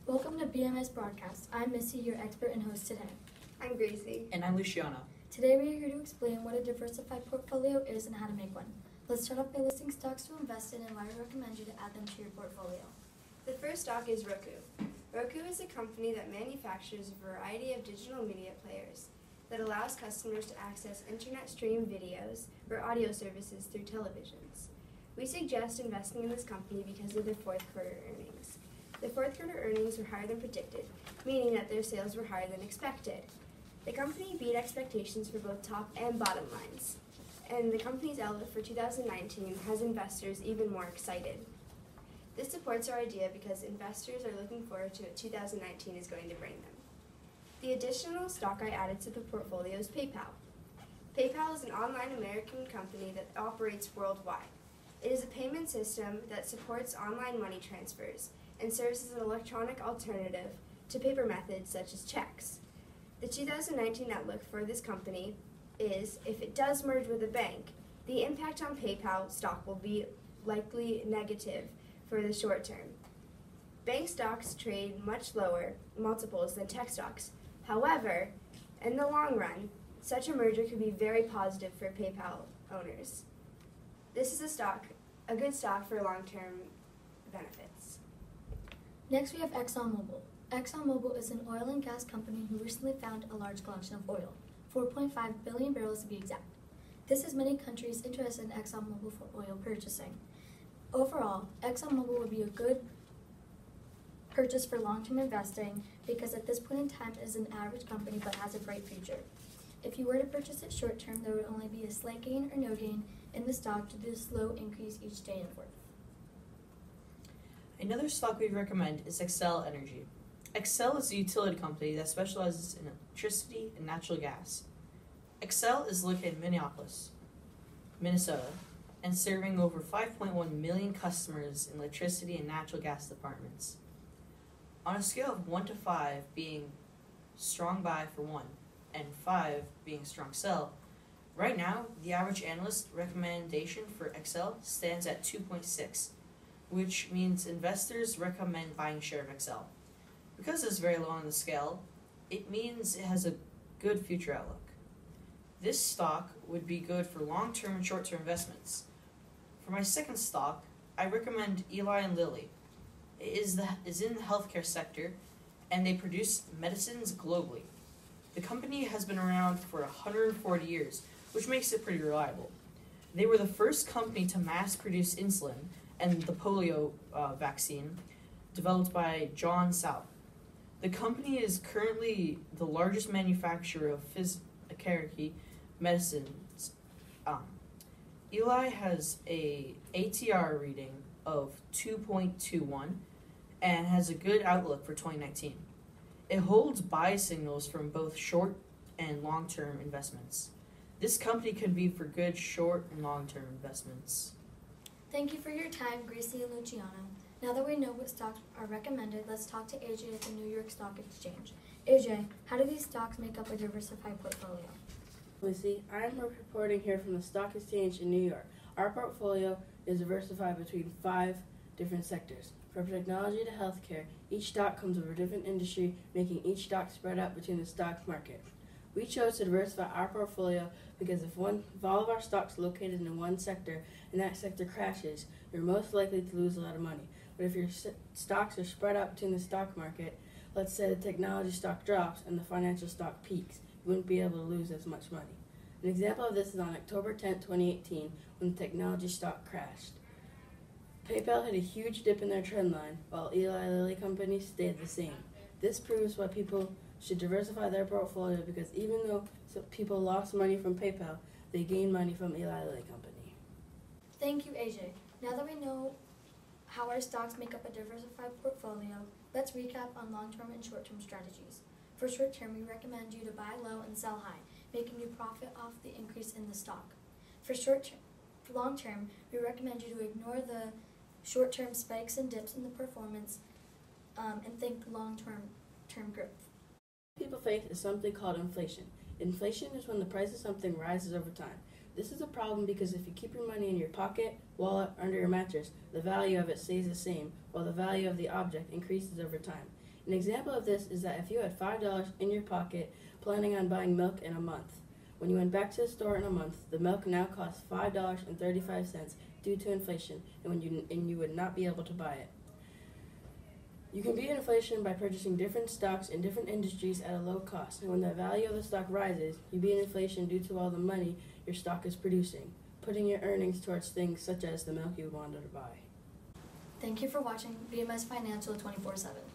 Welcome to BMS Broadcast. I'm Missy, your expert and host today. I'm Gracie. And I'm Luciana. Today we are here to explain what a diversified portfolio is and how to make one. Let's start off by listing stocks to invest in and why we recommend you to add them to your portfolio. The first stock is Roku. Roku is a company that manufactures a variety of digital media players that allows customers to access internet stream videos or audio services through televisions. We suggest investing in this company because of their fourth quarter earnings. The fourth quarter earnings were higher than predicted, meaning that their sales were higher than expected. The company beat expectations for both top and bottom lines, and the company's outlook for 2019 has investors even more excited. This supports our idea because investors are looking forward to what 2019 is going to bring them. The additional stock I added to the portfolio is PayPal. PayPal is an online American company that operates worldwide. It is a payment system that supports online money transfers and serves as an electronic alternative to paper methods such as checks. The 2019 outlook for this company is, if it does merge with a bank, the impact on PayPal stock will be likely negative for the short term. Bank stocks trade much lower multiples than tech stocks. However, in the long run, such a merger could be very positive for PayPal owners. This is a good stock for long-term benefits. Next we have ExxonMobil. ExxonMobil is an oil and gas company who recently found a large collection of oil, 4.5 billion barrels to be exact. This has many countries interested in ExxonMobil for oil purchasing. Overall, ExxonMobil would be a good purchase for long-term investing because at this point in time it is an average company but has a bright future. If you were to purchase it short-term, there would only be a slight gain or no gain in the stock due to the slow increase each day in worth. Another stock we recommend is Xcel Energy. Xcel is a utility company that specializes in electricity and natural gas. Xcel is located in Minneapolis, Minnesota, and serving over 5.1 million customers in electricity and natural gas departments. On a scale of 1 to 5 being strong buy for 1 and 5 being strong sell, right now the average analyst recommendation for Xcel stands at 2.6, which means investors recommend buying a share of Xcel. Because it's very low on the scale, it means it has a good future outlook. This stock would be good for long-term and short-term investments. For my second stock, I recommend Eli & Lilly. It is in the healthcare sector, and they produce medicines globally. The company has been around for 140 years, which makes it pretty reliable. They were the first company to mass-produce insulin and the polio vaccine developed by John South. The company is currently the largest manufacturer of physiotherapy medicines. Eli has a ATR reading of 2.21 and has a good outlook for 2019. It holds buy signals from both short and long-term investments. This company could be for good short and long-term investments. Thank you for your time, Gracie and Luciano. Now that we know what stocks are recommended, let's talk to AJ at the New York Stock Exchange. AJ, how do these stocks make up a diversified portfolio? Lucy, I am reporting here from the Stock Exchange in New York. Our portfolio is diversified between 5 different sectors. From technology to healthcare, each stock comes with a different industry, making each stock spread out between the stock market. We chose to diversify our portfolio because if all of our stocks are located in one sector and that sector crashes, you're most likely to lose a lot of money. But if your stocks are spread out between the stock market, let's say the technology stock drops and the financial stock peaks, you wouldn't be able to lose as much money. An example of this is on October 10, 2018, when the technology stock crashed. PayPal had a huge dip in their trend line, while Eli Lilly company stayed the same. This proves why people should diversify their portfolio because even though people lost money from PayPal, they gained money from Eli Lilly company. Thank you, AJ. Now that we know how our stocks make up a diversified portfolio, let's recap on long-term and short-term strategies. For short-term, we recommend you to buy low and sell high, making you profit off the increase in the stock. For long-term, we recommend you to ignore the short-term spikes and dips in the performance and think long-term growth. People face is something called inflation. Inflation is when the price of something rises over time. This is a problem because if you keep your money in your pocket, wallet, under your mattress, the value of it stays the same, while the value of the object increases over time. An example of this is that if you had $5 in your pocket planning on buying milk in a month, when you went back to the store in a month, the milk now costs $5.35 due to inflation, and you would not be able to buy it. You can beat inflation by purchasing different stocks in different industries at a low cost, and when the value of the stock rises, you beat inflation due to all the money your stock is producing, putting your earnings towards things such as the milk you wanted to buy. Thank you for watching BMS Financial 24/7.